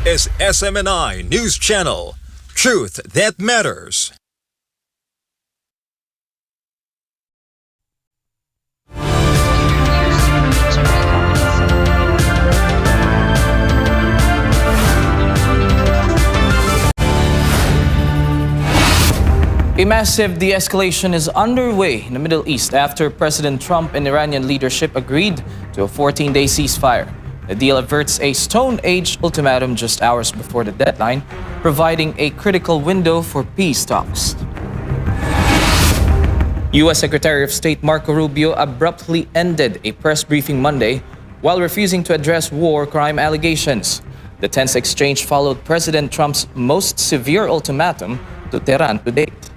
is SMNI News Channel. Truth that matters. A massive de-escalation is underway in the Middle East after President Trump and Iranian leadership agreed to a 14-day ceasefire. The deal averts a Stone Age ultimatum just hours before the deadline, providing a critical window for peace talks. U.S. Secretary of State Marco Rubio abruptly ended a press briefing Monday while refusing to address war crime allegations. The tense exchange followed President Trump's most severe ultimatum to Tehran to date.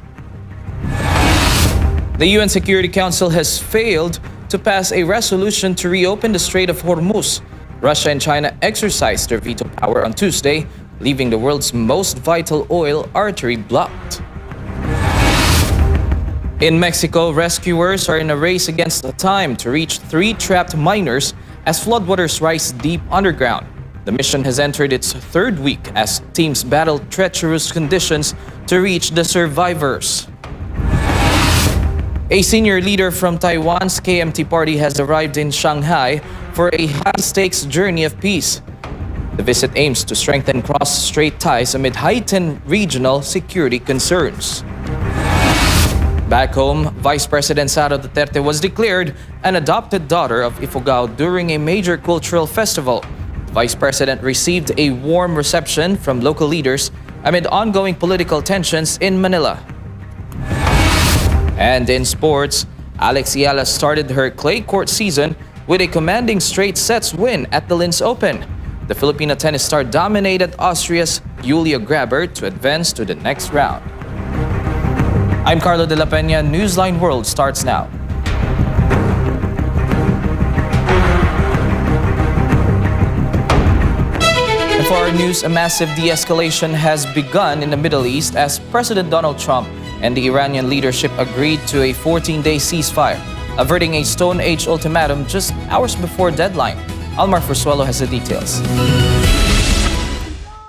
The UN Security Council has failed to pass a resolution to reopen the Strait of Hormuz. Russia and China exercised their veto power on Tuesday, leaving the world's most vital oil artery blocked. In Mexico, rescuers are in a race against time to reach 3 trapped miners as floodwaters rise deep underground. The mission has entered its 3rd week as teams battle treacherous conditions to reach the survivors. A senior leader from Taiwan's KMT party has arrived in Shanghai for a high-stakes journey of peace. The visit aims to strengthen cross-strait ties amid heightened regional security concerns. Back home, Vice President Sara Duterte was declared an adopted daughter of Ifugao during a major cultural festival. The Vice President received a warm reception from local leaders amid ongoing political tensions in Manila. And in sports, Alex Yala started her clay court season with a commanding straight sets win at the Linz Open. The Filipino tennis star dominated Austria's Julia Graber to advance to the next round. I'm Carlo de la Peña. Newsline World starts now. And for our news, a massive de-escalation has begun in the Middle East as President Donald Trump and the Iranian leadership agreed to a 14-day ceasefire, averting a Stone Age ultimatum just hours before deadline. Almar Fursuelo has the details.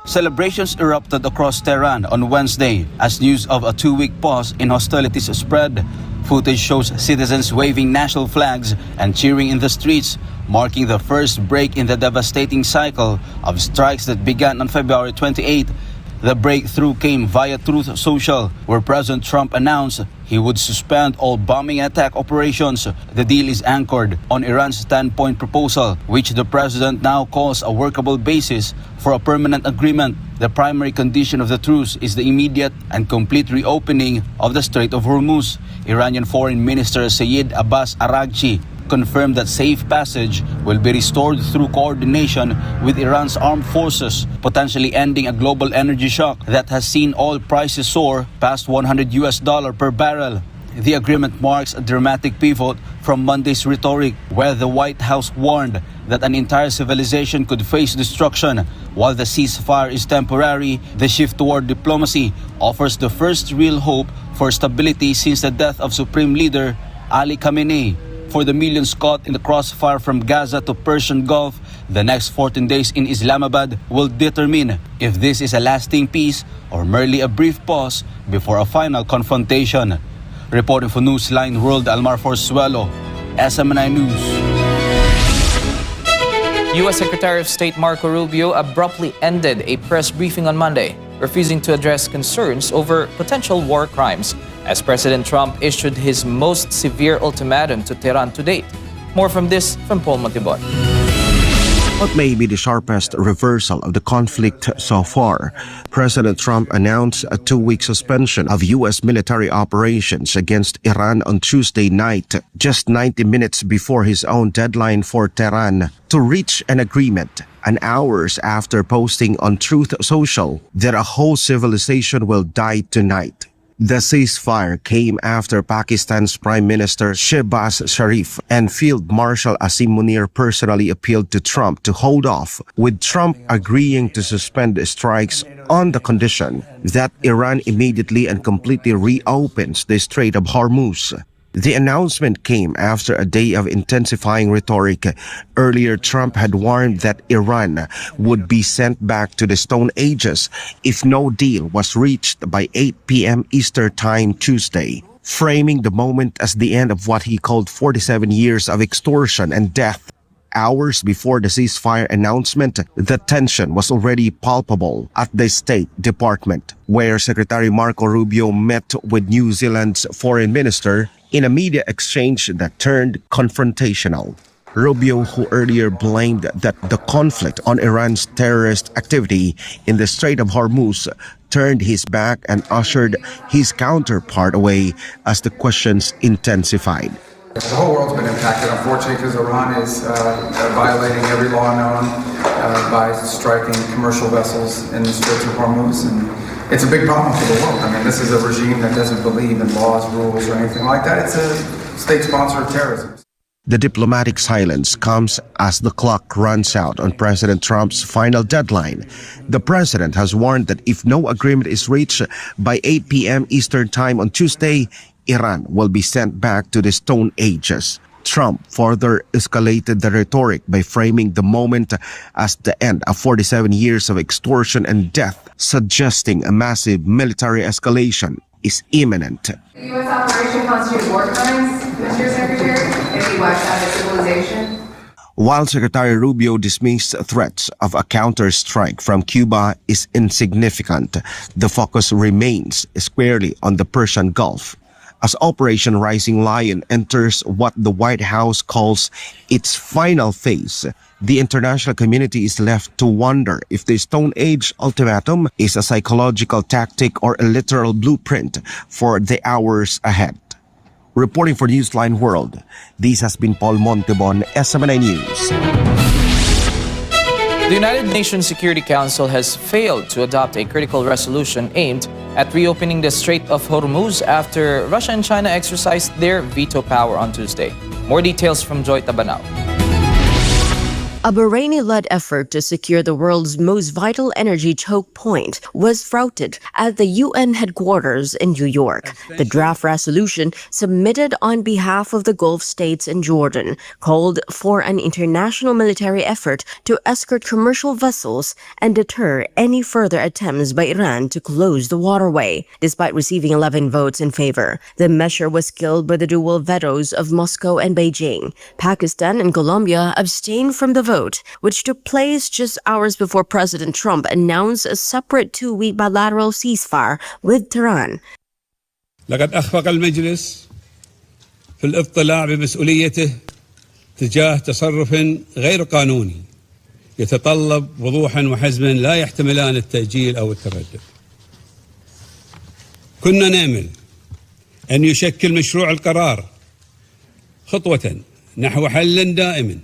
Celebrations erupted across Tehran on Wednesday as news of a 2-week pause in hostilities spread. Footage shows citizens waving national flags and cheering in the streets, marking the first break in the devastating cycle of strikes that began on February 28. The breakthrough came via Truth Social, where President Trump announced he would suspend all bombing attack operations. The deal is anchored on Iran's 10-point proposal, which the president now calls a workable basis for a permanent agreement. The primary condition of the truce is the immediate and complete reopening of the Strait of Hormuz. Iranian Foreign Minister Sayed Abbas Araghchi confirmed that safe passage will be restored through coordination with Iran's armed forces, potentially ending a global energy shock that has seen oil prices soar past $100 per barrel. The agreement marks a dramatic pivot from Monday's rhetoric, where the White House warned that an entire civilization could face destruction. While the ceasefire is temporary, the shift toward diplomacy offers the first real hope for stability since the death of Supreme Leader Ali Khamenei. For the millions caught in the crossfire from Gaza to Persian Gulf, the next 14 days in Islamabad will determine if this is a lasting peace or merely a brief pause before a final confrontation. Reporting for Newsline World, Almar Forzuelo, SMNI News. U.S. Secretary of State Marco Rubio abruptly ended a press briefing on Monday, refusing to address concerns over potential war crimes as President Trump issued his most severe ultimatum to Tehran to date. More from this from Paul Montibon. What may be the sharpest reversal of the conflict so far? President Trump announced a 2-week suspension of U.S. military operations against Iran on Tuesday night, just 90 minutes before his own deadline for Tehran to reach an agreement, and hours after posting on Truth Social that a whole civilization will die tonight. The ceasefire came after Pakistan's Prime Minister Shehbaz Sharif and Field Marshal Asim Munir personally appealed to Trump to hold off, with Trump agreeing to suspend the strikes on the condition that Iran immediately and completely reopens the Strait of Hormuz. The announcement came after a day of intensifying rhetoric. Earlier, Trump had warned that Iran would be sent back to the Stone Ages if no deal was reached by 8 p.m. Eastern Time Tuesday, framing the moment as the end of what he called 47 years of extortion and death. Hours before the ceasefire announcement, the tension was already palpable at the State Department, where Secretary Marco Rubio met with New Zealand's foreign minister in a media exchange that turned confrontational. Rubio, who earlier blamed that the conflict on Iran's terrorist activity in the Strait of Hormuz, turned his back and ushered his counterpart away as the questions intensified. The whole world's been impacted, unfortunately, because Iran is violating every law known by striking commercial vessels in the Strait of Hormuz, and it's a big problem for the world. I mean, this is a regime that doesn't believe in laws, rules, or anything like that. It's a state sponsor of terrorism. The diplomatic silence comes as the clock runs out on President Trump's final deadline. The president has warned that if no agreement is reached by 8 p.m. Eastern Time on Tuesday, Iran will be sent back to the Stone Ages. Trump further escalated the rhetoric by framing the moment as the end of 47 years of extortion and death, suggesting a massive military escalation is imminent. The U.S. operation constitutes war crimes, Mr. Secretary, if we wipe out a civilization. While Secretary Rubio dismissed threats of a counter-strike from Cuba is insignificant, the focus remains squarely on the Persian Gulf, as Operation Rising Lion enters what the White House calls its final phase. The international community is left to wonder if the Stone Age ultimatum is a psychological tactic or a literal blueprint for the hours ahead. Reporting for Newsline World, this has been Paul Montebon, SMNI News. The United Nations Security Council has failed to adopt a critical resolution aimed at reopening the Strait of Hormuz after Russia and China exercised their veto power on Tuesday. More details from Joy Tabanao. A Bahraini-led effort to secure the world's most vital energy choke point was flouted at the UN headquarters in New York. The draft resolution, submitted on behalf of the Gulf states and Jordan, called for an international military effort to escort commercial vessels and deter any further attempts by Iran to close the waterway. Despite receiving 11 votes in favor, the measure was killed by the dual vetoes of Moscow and Beijing. Pakistan and Colombia abstained from the vote, which took place just hours before President Trump announced a separate 2-week bilateral ceasefire with Tehran. لقد أخفق المجلس في الاطلاع بمسؤوليته تجاه تصرف غير قانوني يتطلب وضوحا وحزما لا يحتملان التأجيل أو التردد. كنا نأمل أن يشكل مشروع القرار خطوة نحو حل دائم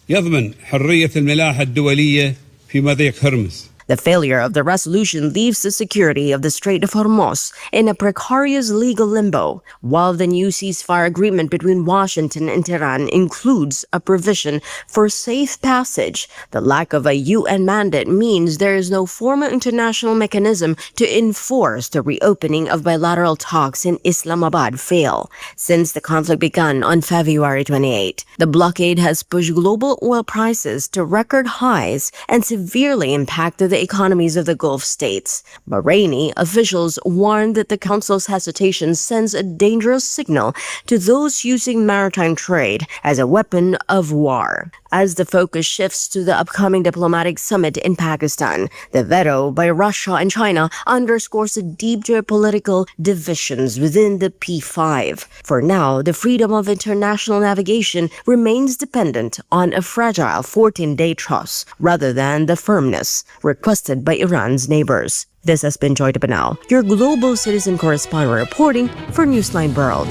يضمن حرية الملاحة الدولية في مضيق هرمز. The failure of the resolution leaves the security of the Strait of Hormuz in a precarious legal limbo, while the new ceasefire agreement between Washington and Tehran includes a provision for safe passage. The lack of a UN mandate means there is no formal international mechanism to enforce the reopening of bilateral talks in Islamabad fail. Since the conflict began on February 28, the blockade has pushed global oil prices to record highs and severely impacted the economies of the Gulf states. Bahraini officials warned that the Council's hesitation sends a dangerous signal to those using maritime trade as a weapon of war. As the focus shifts to the upcoming diplomatic summit in Pakistan, the veto by Russia and China underscores the deep geopolitical divisions within the P5. For now, the freedom of international navigation remains dependent on a fragile 14-day truce rather than the firmness requested by Iran's neighbors. This has been Joy Tabanao, your global citizen correspondent reporting for Newsline World.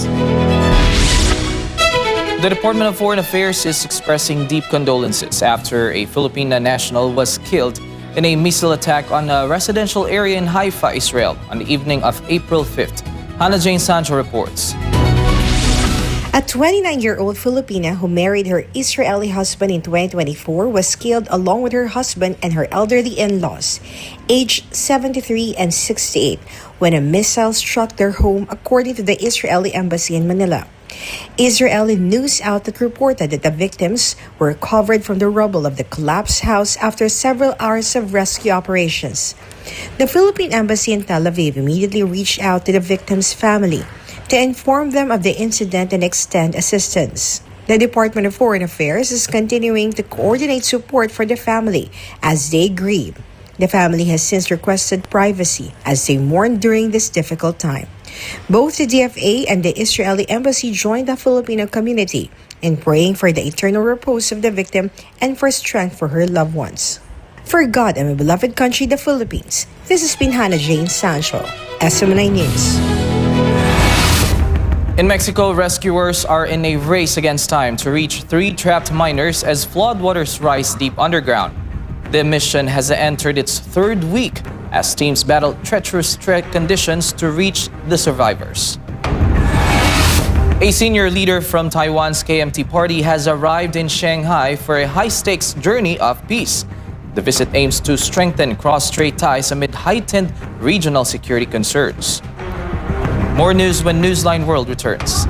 The Department of Foreign Affairs is expressing deep condolences after a Filipino national was killed in a missile attack on a residential area in Haifa, Israel, on the evening of April 5th. Hannah Jane Sancho reports. A 29-year-old Filipina who married her Israeli husband in 2024 was killed along with her husband and her elderly in-laws, aged 73 and 68, when a missile struck their home, according to the Israeli embassy in Manila. Israeli news outlet reported that the victims were recovered from the rubble of the collapsed house after several hours of rescue operations. The Philippine embassy in Tel Aviv immediately reached out to the victims' family to inform them of the incident and extend assistance. The Department of Foreign Affairs is continuing to coordinate support for the family as they grieve. The family has since requested privacy as they mourn during this difficult time. Both the DFA and the Israeli embassy joined the Filipino community in praying for the eternal repose of the victim and for strength for her loved ones. For God and my beloved country, the Philippines, this has been Hannah Jane Sancho, SM9 News. In Mexico, rescuers are in a race against time to reach 3 trapped miners as floodwaters rise deep underground. The mission has entered its 3rd week as teams battle treacherous conditions to reach the survivors. A senior leader from Taiwan's KMT party has arrived in Shanghai for a high-stakes journey of peace. The visit aims to strengthen cross-strait ties amid heightened regional security concerns. More news when Newsline World returns.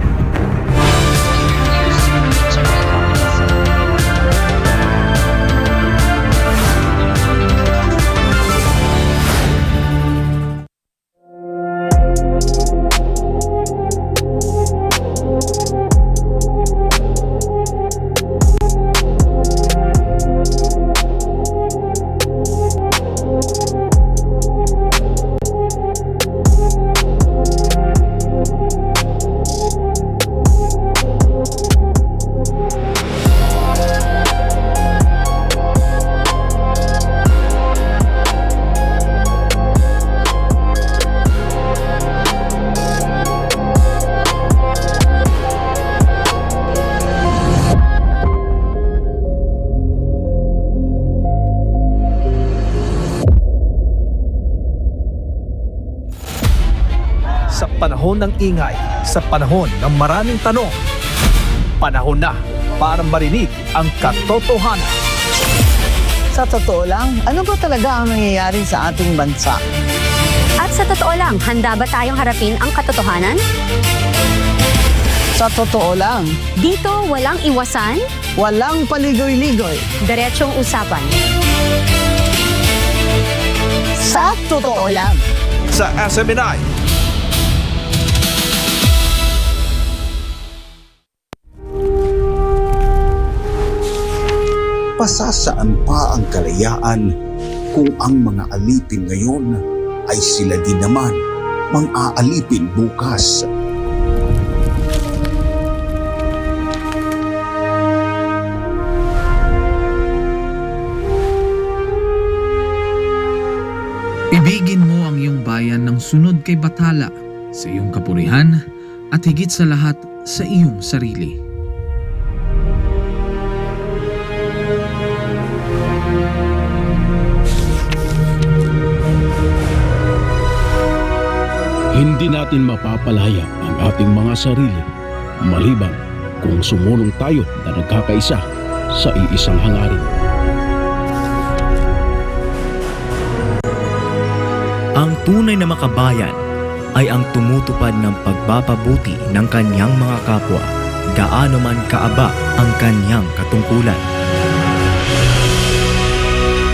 Sa panahon ng ingay, sa panahon ng maraming tanong, panahon na para marinig ang katotohanan. Sa totoo lang, ano ba talaga ang nangyayari sa ating bansa? At sa totoo lang, handa ba tayong harapin ang katotohanan? Sa totoo lang, dito walang iwasan, walang paligoy-ligoy, diretsong usapan. Sa totoo lang. Sa SM9. Pasasaan pa ang kalayaan kung ang mga alipin ngayon ay sila din naman mang-aalipin bukas. Ibigin mo ang iyong bayan ng sunod kay Bathala, sa iyong kapurihan at higit sa lahat sa iyong sarili. Hindi natin mapapalaya ang ating mga sarili maliban kung sumunong tayo na nagkakaisa sa iisang hangarin. Ang tunay na makabayan ay ang tumutupad ng pagpapabuti ng kanyang mga kapwa, gaano man kaaba ang kanyang katungkulan.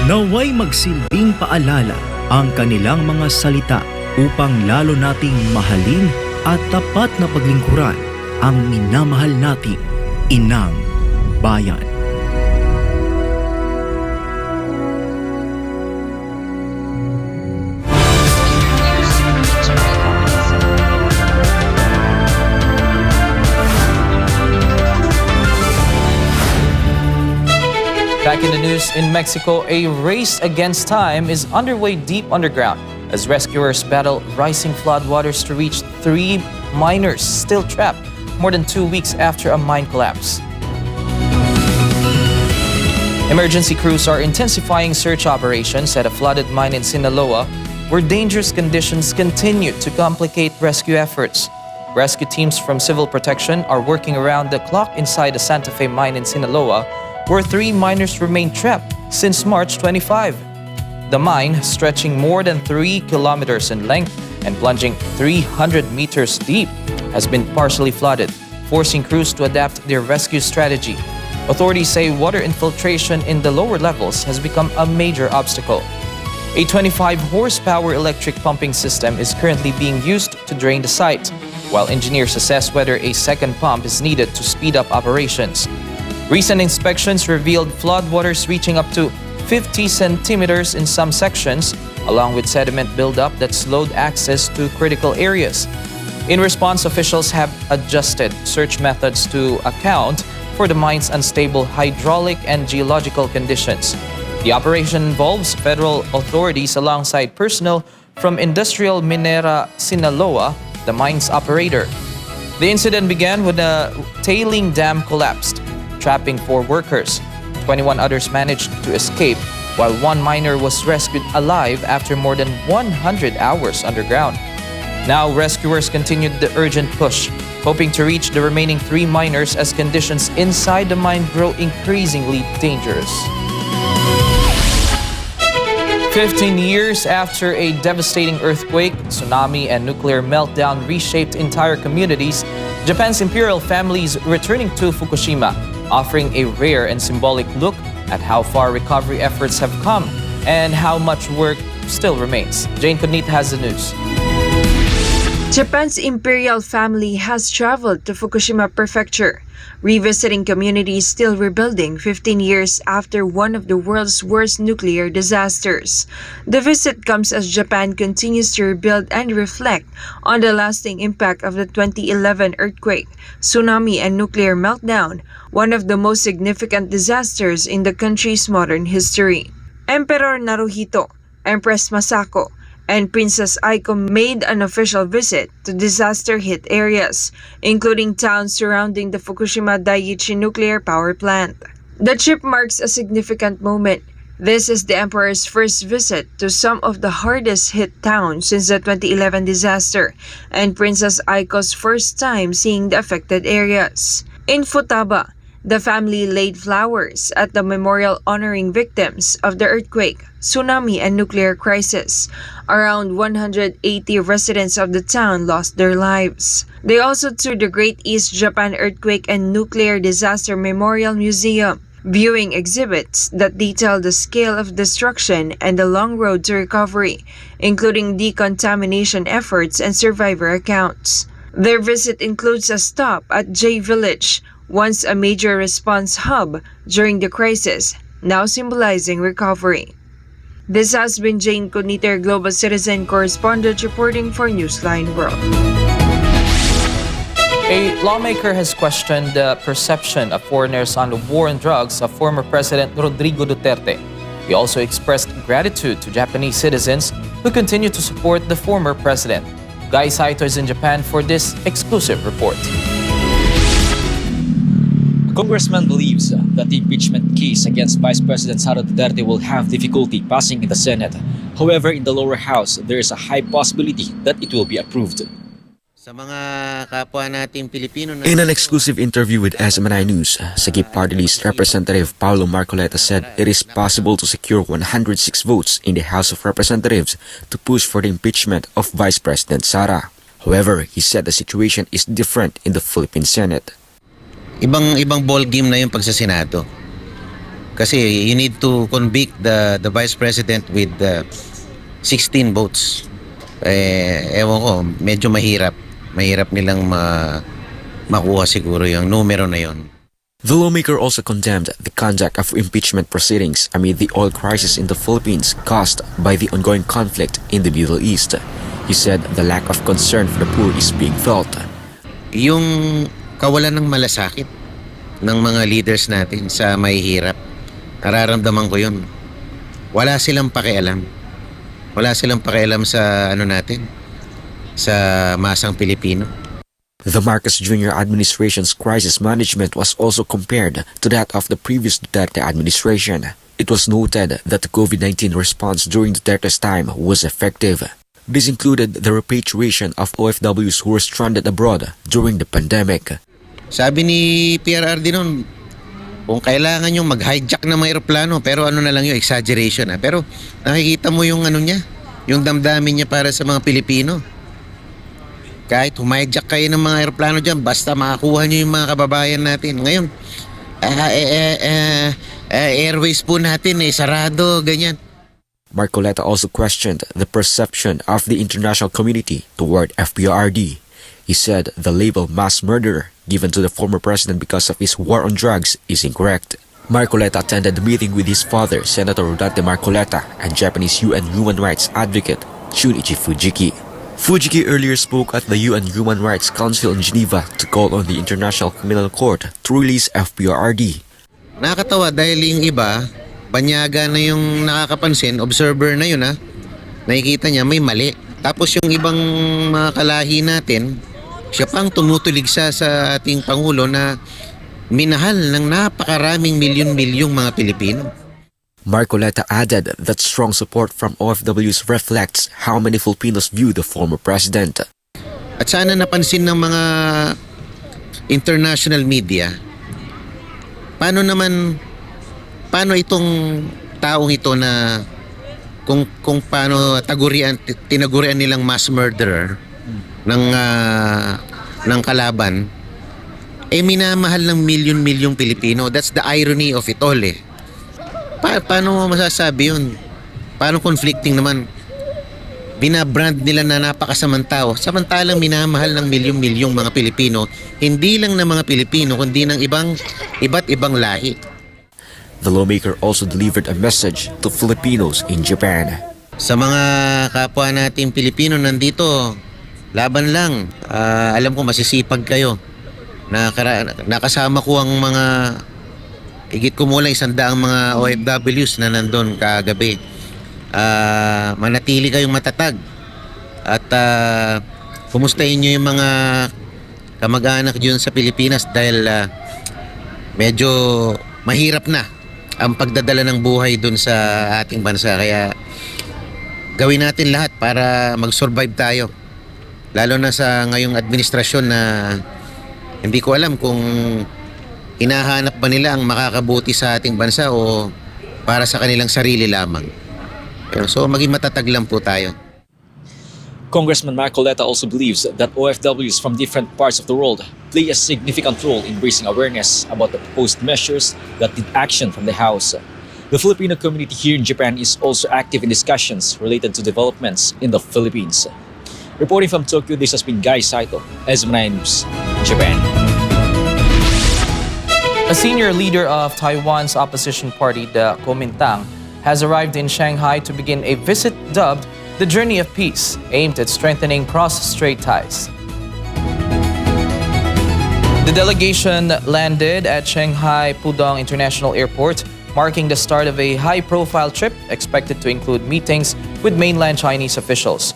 Naway magsilbing paalala ang kanilang mga salita upang lalo nating mahalin at tapat na paglingkuran ang minamahal nating inang bayan. Back in the news, in Mexico, a race against time is underway deep underground as rescuers battle rising floodwaters to reach 3 miners still trapped more than 2 weeks after a mine collapse. Emergency crews are intensifying search operations at a flooded mine in Sinaloa, where dangerous conditions continue to complicate rescue efforts. Rescue teams from Civil Protection are working around the clock inside the Santa Fe mine in Sinaloa, where 3 miners remain trapped since March 25. The mine, stretching more than 3 kilometers in length and plunging 300 meters deep, has been partially flooded, forcing crews to adapt their rescue strategy. Authorities say water infiltration in the lower levels has become a major obstacle. A 25-horsepower electric pumping system is currently being used to drain the site, while engineers assess whether a second pump is needed to speed up operations. Recent inspections revealed floodwaters reaching up to 50 centimeters in some sections, along with sediment buildup that slowed access to critical areas. In response, officials have adjusted search methods to account for the mine's unstable hydraulic and geological conditions. The operation involves federal authorities alongside personnel from Industrial Minera Sinaloa, the mine's operator. The incident began when a tailing dam collapsed, trapping 4 workers. 21 others managed to escape, while 1 miner was rescued alive after more than 100 hours underground. Now, rescuers continued the urgent push, hoping to reach the remaining 3 miners as conditions inside the mine grow increasingly dangerous. 15 years after a devastating earthquake, tsunami, and nuclear meltdown reshaped entire communities, Japan's imperial family is returning to Fukushima, offering a rare and symbolic look at how far recovery efforts have come and how much work still remains. Jane Cunit has the news. Japan's imperial family has traveled to Fukushima Prefecture, revisiting communities still rebuilding 15 years after one of the world's worst nuclear disasters. The visit comes as Japan continues to rebuild and reflect on the lasting impact of the 2011 earthquake, tsunami, and nuclear meltdown, one of the most significant disasters in the country's modern history. Emperor Naruhito, Empress Masako, and Princess Aiko made an official visit to disaster-hit areas, including towns surrounding the Fukushima Daiichi nuclear power plant. The trip marks a significant moment. This is the Emperor's first visit to some of the hardest-hit towns since the 2011 disaster, and Princess Aiko's first time seeing the affected areas. In Futaba, the family laid flowers at the memorial honoring victims of the earthquake, tsunami, and nuclear crisis. Around 180 residents of the town lost their lives. They also toured the Great East Japan Earthquake and Nuclear Disaster Memorial Museum, viewing exhibits that detail the scale of destruction and the long road to recovery, including decontamination efforts and survivor accounts. Their visit includes a stop at J Village, once a major response hub during the crisis, now symbolizing recovery. This has been Jane Cuniter, Global Citizen Correspondent, reporting for Newsline World. A lawmaker has questioned the perception of foreigners on the war on drugs of former President Rodrigo Duterte. He also expressed gratitude to Japanese citizens who continue to support the former president. Guy Saito is in Japan for this exclusive report. Congressman believes that the impeachment case against Vice President Sara Duterte will have difficulty passing in the Senate. However, in the lower house, there is a high possibility that it will be approved. In an exclusive interview with SMNI News, Sagip Party List Representative Paulo Marcoleta said it is possible to secure 106 votes in the House of Representatives to push for the impeachment of Vice President Sara. However, he said the situation is different in the Philippine Senate. Ibang ball game na yung pag sa Senado. Kasi you need to convict the Vice President with 16 votes. Ewan ko, medyo mahirap. Mahirap nilang makuha siguro yung numero na yon. The lawmaker also condemned the conduct of impeachment proceedings amid the oil crisis in the Philippines caused by the ongoing conflict in the Middle East. He said the lack of concern for the poor is being felt. Yung kawalan ng malasakit ng mga leaders natin sa mahihirap, nararamdaman ko yun. Wala silang pakialam. Wala silang pakialam sa natin, sa masang Pilipino. The Marcos Jr. administration's crisis management was also compared to that of the previous Duterte administration. It was noted that the COVID-19 response during Duterte's time was effective. This included the repatriation of OFWs who were stranded abroad during the pandemic. Sabi ni PRRD noon, kung kailangan yung mag-hijack ng mga aeroplano, pero ano na lang yung exaggeration. Pero nakikita mo yung ano niya, yung damdamin niya para sa mga Pilipino. Kahit humijack kayo ng mga aeroplano dyan, basta makakuha niyo yung mga kababayan natin. Ngayon, airways po natin sarado, ganyan. Marcoleta also questioned the perception of the international community toward FPRD. He said the label mass murderer given to the former president because of his war on drugs is incorrect. Marcoleta attended the meeting with his father, Senator Rodante Marcoleta, and Japanese UN human rights advocate Shunichi Fujiki. Fujiki earlier spoke at the UN Human Rights Council in Geneva to call on the International Criminal Court to release FPRD. Nakakatawa dahil yung iba, banyaga na yung nakakapansin, observer na yun nakikita niya may mali. Tapos yung ibang mga kalahi natin, siya pang tumutuligsa sa ating Pangulo na minahal ng napakaraming milyon-milyong mga Pilipino. Marcoleta added that strong support from OFWs reflects how many Filipinos view the former president. At sana napansin ng mga international media, paano itong taong ito na kung paano tinagurian nilang mass murderer ng kalaban, minamahal ng milyon-milyong Pilipino. That's the irony of it all Paano mo masasabi yun? Paano conflicting naman? Binabrand nila na napakasamang tao, samantalang minamahal ng milyong-milyong mga Pilipino, hindi lang ng mga Pilipino, kundi ng iba't ibang lahi. The lawmaker also delivered a message to Filipinos in Japan. Sa mga kapwa nating Pilipino nandito, laban lang. Alam ko masisipag kayo. Nakasama ko ang mga higit kumulang 100 mga OFWs na nandun kagabi. Manatili kayong matatag at kumustahin nyo yung mga kamag-anak dyan sa Pilipinas dahil medyo mahirap na ang pagdadala ng buhay dun sa ating bansa. Kaya gawin natin lahat para mag-survive tayo. Lalo na sa ngayong administrasyon na hindi ko alam kung hinahanap ba nila ang makakabuti sa ating bansa o para sa kanilang sarili lamang. So maging matatag lang po tayo. Congressman Marcoleta also believes that OFWs from different parts of the world play a significant role in raising awareness about the proposed measures that need action from the House. The Filipino community here in Japan is also active in discussions related to developments in the Philippines. Reporting from Tokyo, this has been Guy Saito, SMNI News, Japan. A senior leader of Taiwan's opposition party, the Kuomintang, has arrived in Shanghai to begin a visit dubbed the Journey of Peace, aimed at strengthening cross-strait ties. The delegation landed at Shanghai Pudong International Airport, marking the start of a high-profile trip expected to include meetings with mainland Chinese officials.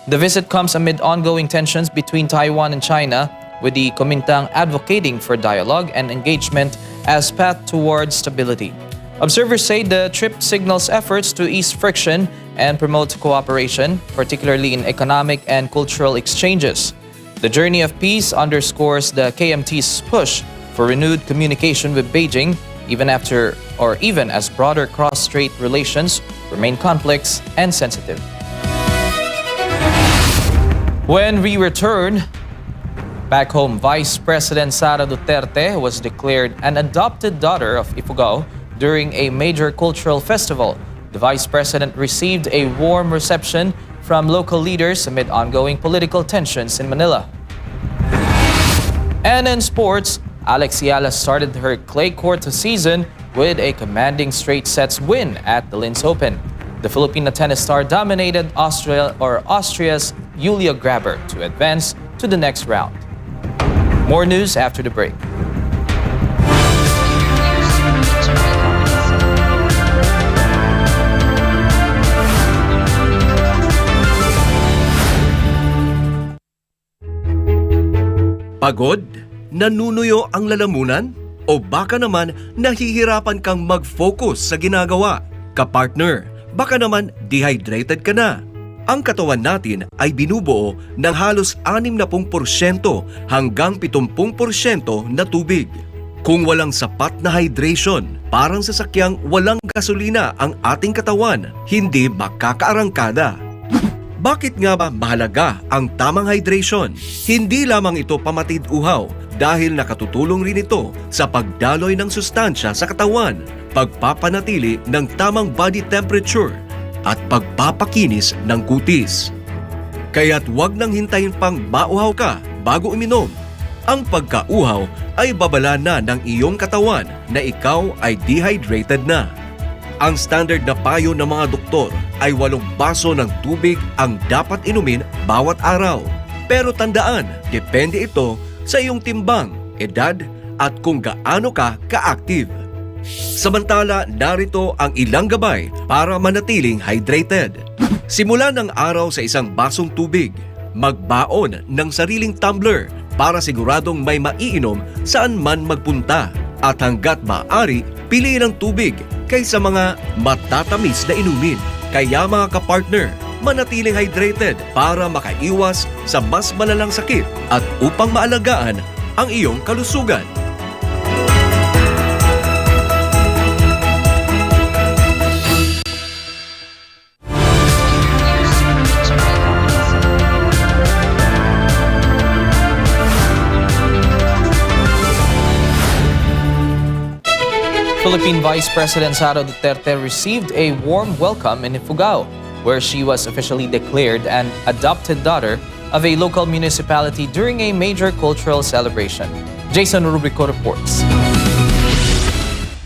The visit comes amid ongoing tensions between Taiwan and China, with the Kuomintang advocating for dialogue and engagement as path towards stability. Observers say the trip signals efforts to ease friction and promote cooperation, particularly in economic and cultural exchanges. The Journey of Peace underscores the KMT's push for renewed communication with Beijing, even as broader cross-strait relations remain complex and sensitive. When we return back home, Vice President Sara Duterte was declared an adopted daughter of Ifugao during a major cultural festival. The Vice President received a warm reception from local leaders amid ongoing political tensions in Manila. And in sports, Alex Yala started her clay court season with a commanding straight sets win at the Linz Open. The Filipino tennis star dominated Austria's Julia Graber to advance to the next round. More news after the break. Pagod? Nanunuyo ang lalamunan? O baka naman nahihirapan kang mag-focus sa ginagawa? Kapartner, baka naman dehydrated ka na? Ang katawan natin ay binubuo ng halos 60% hanggang 70% na tubig. Kung walang sapat na hydration, parang sasakyang walang gasolina ang ating katawan, hindi makakaarangkada. Bakit nga ba mahalaga ang tamang hydration? Hindi lamang ito pamatid uhaw dahil nakatutulong rin ito sa pagdaloy ng sustansya sa katawan, pagpapanatili ng tamang body temperature, at pagpapakinis ng kutis. Kaya't huwag nang hintayin pang mauhaw ka bago uminom. Ang pagkauhaw ay babala na ng iyong katawan na ikaw ay dehydrated na. Ang standard na payo ng mga doktor ay 8 baso ng tubig ang dapat inumin bawat araw. Pero tandaan, depende ito sa iyong timbang, edad at kung gaano ka ka-active. Samantala, narito ang ilang gabay para manatiling hydrated. Simula ng araw sa isang basong tubig. Magbaon ng sariling tumbler para siguradong may maiinom saan man magpunta. At hanggat maaari, piliin ang tubig kaysa mga matatamis na inumin. Kaya mga kapartner, manatiling hydrated para makaiwas sa mas malalang sakit at upang maalagaan ang iyong kalusugan. Philippine Vice President Sara Duterte received a warm welcome in Ifugao, where she was officially declared an adopted daughter of a local municipality during a major cultural celebration. Jason Rubico reports.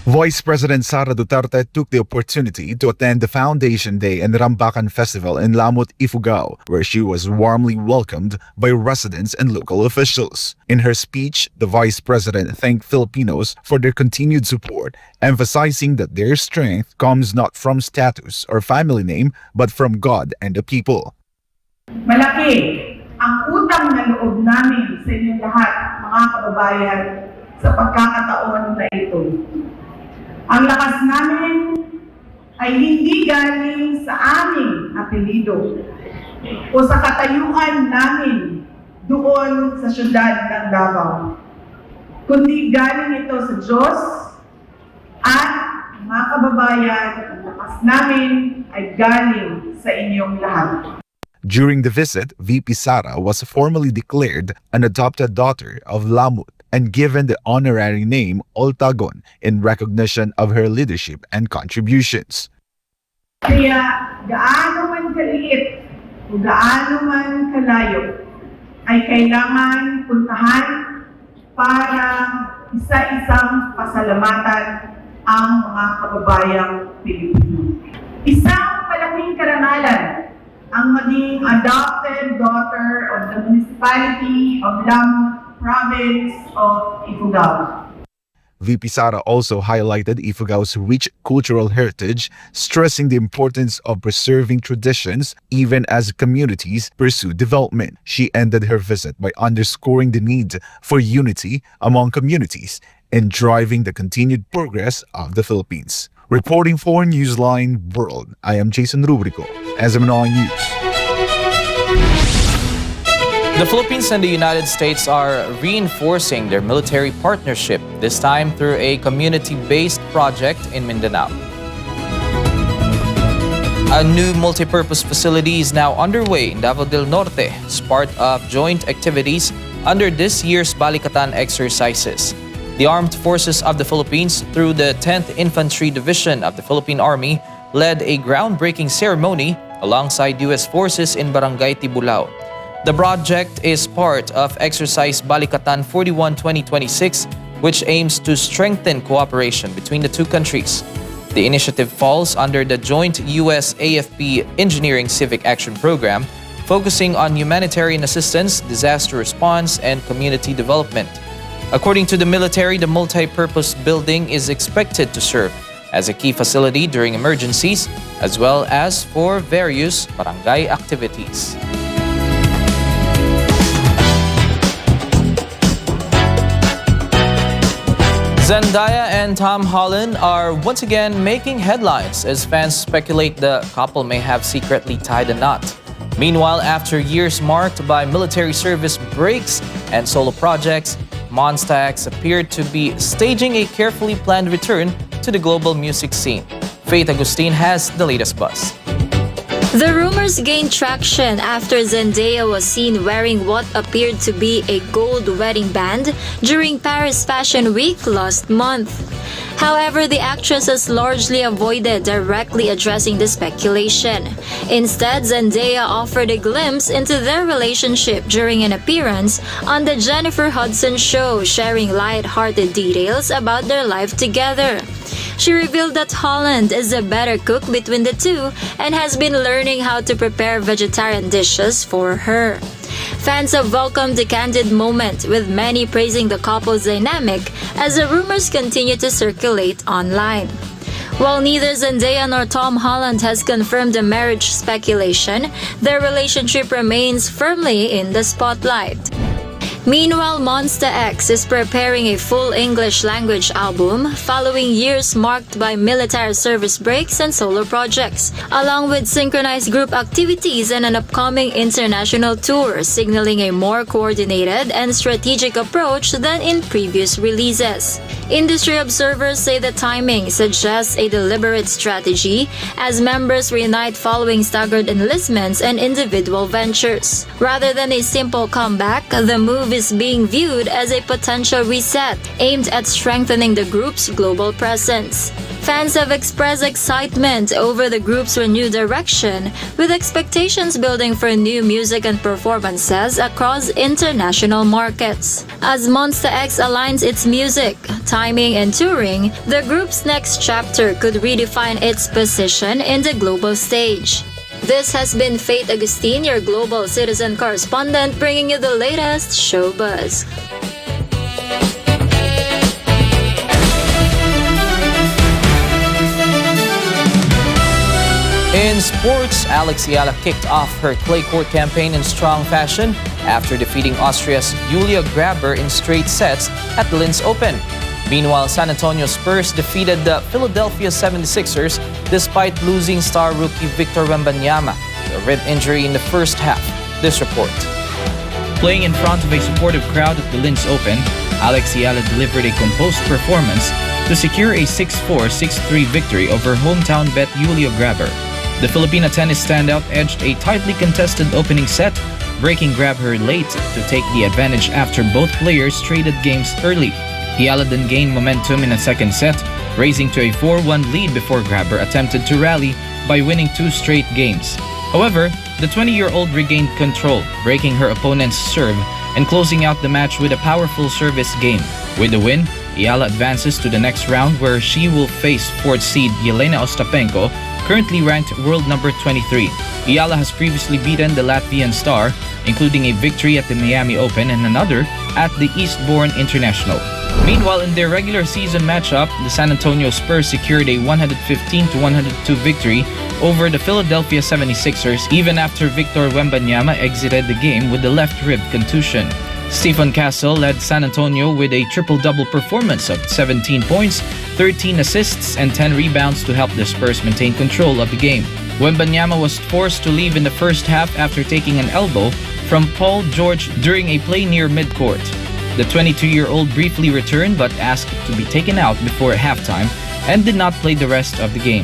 Vice President Sara Duterte took the opportunity to attend the Foundation Day and Rambakan Festival in Lamut, Ifugao, where she was warmly welcomed by residents and local officials. In her speech, the Vice President thanked Filipinos for their continued support, emphasizing that their strength comes not from status or family name, but from God and the people. Malaki ang utang na loob namin sa inyong lahat, mga kababayan, sa pagkakataon na ito. Ang lakas namin ay hindi galing sa aming apelido o sa katayuan namin doon sa syudad ng Davao, kundi galing ito sa Diyos at mga kababayan, ang lakas namin ay galing sa inyong lahat. During the visit, VP Sara was formally declared an adopted daughter of Lamut and given the honorary name Oltagon in recognition of her leadership and contributions. Kaya gaano man kaliit o gaano man kalayo ay kailangan puntahan para isa-isang pasalamatan ang mga kababayang Pilipino. Isang malaking karangalan ang maging adopted daughter of the municipality of Lamut, province of Ifugao. VP Sara also highlighted Ifugao's rich cultural heritage, stressing the importance of preserving traditions even as communities pursue development. She ended her visit by underscoring the need for unity among communities and driving the continued progress of the Philippines. Reporting for Newsline World, I am Jason Rubrico, SMNI News. The Philippines and the United States are reinforcing their military partnership, this time through a community-based project in Mindanao. A new multipurpose facility is now underway in Davao del Norte as part of joint activities under this year's Balikatan exercises. The Armed Forces of the Philippines, through the 10th Infantry Division of the Philippine Army, led a groundbreaking ceremony alongside U.S. forces in Barangay Tibulao. The project is part of Exercise Balikatan 41-2026, which aims to strengthen cooperation between the two countries. The initiative falls under the joint US-AFP Engineering Civic Action Program, focusing on humanitarian assistance, disaster response, and community development. According to the military, the multi-purpose building is expected to serve as a key facility during emergencies, as well as for various barangay activities. Zendaya and Tom Holland are once again making headlines as fans speculate the couple may have secretly tied a knot. Meanwhile, after years marked by military service breaks and solo projects, Monsta X appeared to be staging a carefully planned return to the global music scene. Faith Agustin has the latest buzz. The rumors gained traction after Zendaya was seen wearing what appeared to be a gold wedding band during Paris Fashion Week last month. However, the actress has largely avoided directly addressing the speculation. Instead, Zendaya offered a glimpse into their relationship during an appearance on the Jennifer Hudson show, sharing light-hearted details about their life together. She revealed that Holland is a better cook between the two and has been learning how to prepare vegetarian dishes for her. Fans have welcomed the candid moment, with many praising the couple's dynamic as the rumors continue to circulate online. While neither Zendaya nor Tom Holland has confirmed the marriage speculation, their relationship remains firmly in the spotlight. Meanwhile, Monsta X is preparing a full English language album following years marked by military service breaks and solo projects, along with synchronized group activities and an upcoming international tour, signaling a more coordinated and strategic approach than in previous releases. Industry observers say the timing suggests a deliberate strategy as members reunite following staggered enlistments and individual ventures. Rather than a simple comeback, the move is being viewed as a potential reset aimed at strengthening the group's global presence. Fans have expressed excitement over the group's renewed direction, with expectations building for new music and performances across international markets. As Monsta X aligns its music, timing, and touring, the group's next chapter could redefine its position in the global stage. This has been Faith Agustin, your global citizen correspondent, bringing you the latest show buzz. In sports, Alex Ayala kicked off her clay court campaign in strong fashion after defeating Austria's Julia Graber in straight sets at the Linz Open. Meanwhile, San Antonio Spurs defeated the Philadelphia 76ers despite losing star rookie Victor Wembanyama to a rib injury in the first half. This report. Playing in front of a supportive crowd at the Linz Open, Alex Ayala delivered a composed performance to secure a 6-4, 6-3 victory over hometown bet Julia Graber. The Filipina tennis standout edged a tightly contested opening set, breaking Graber late to take the advantage after both players traded games early. Ayala then gained momentum in a second set, raising to a 4-1 lead before Graber attempted to rally by winning 2 straight games. However, the 20-year-old regained control, breaking her opponent's serve and closing out the match with a powerful service game. With the win, Ayala advances to the next round where she will face 4th seed Yelena Ostapenko, currently ranked world number 23. Ayala has previously beaten the Latvian star, including a victory at the Miami Open and another at the Eastbourne International. Meanwhile, in their regular season matchup, the San Antonio Spurs secured a 115-102 victory over the Philadelphia 76ers even after Victor Wembanyama exited the game with the left rib contusion. Stephen Castle led San Antonio with a triple-double performance of 17 points, 13 assists, and 10 rebounds to help the Spurs maintain control of the game. Wembanyama was forced to leave in the first half after taking an elbow from Paul George during a play near midcourt. The 22-year-old briefly returned but asked to be taken out before halftime and did not play the rest of the game.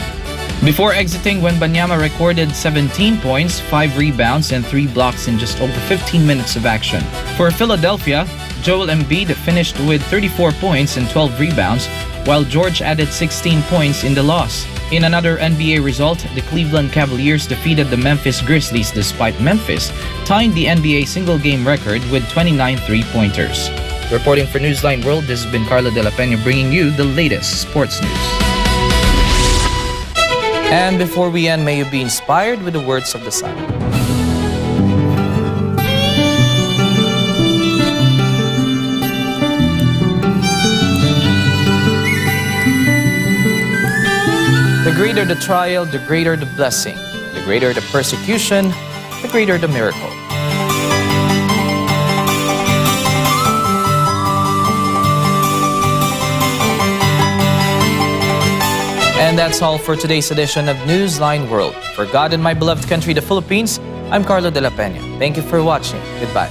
Before exiting, Wembanyama recorded 17 points, 5 rebounds, and 3 blocks in just over 15 minutes of action. For Philadelphia, Joel Embiid finished with 34 points and 12 rebounds, while George added 16 points in the loss. In another NBA result, the Cleveland Cavaliers defeated the Memphis Grizzlies despite Memphis tying the NBA single-game record with 29 three-pointers. Reporting for Newsline World, this has been Carla De La Peña bringing you the latest sports news. And before we end, may you be inspired with the words of the sun. The greater the trial, the greater the blessing. The greater the persecution, the greater the miracle. And that's all for today's edition of Newsline World. For God and my beloved country, the Philippines, I'm Carlo de la Peña. Thank you for watching. Goodbye.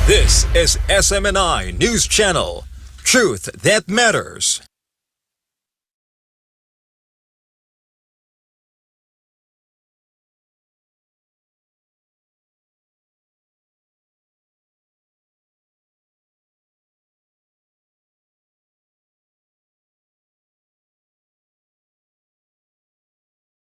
This is SMNI News Channel. Truth that matters.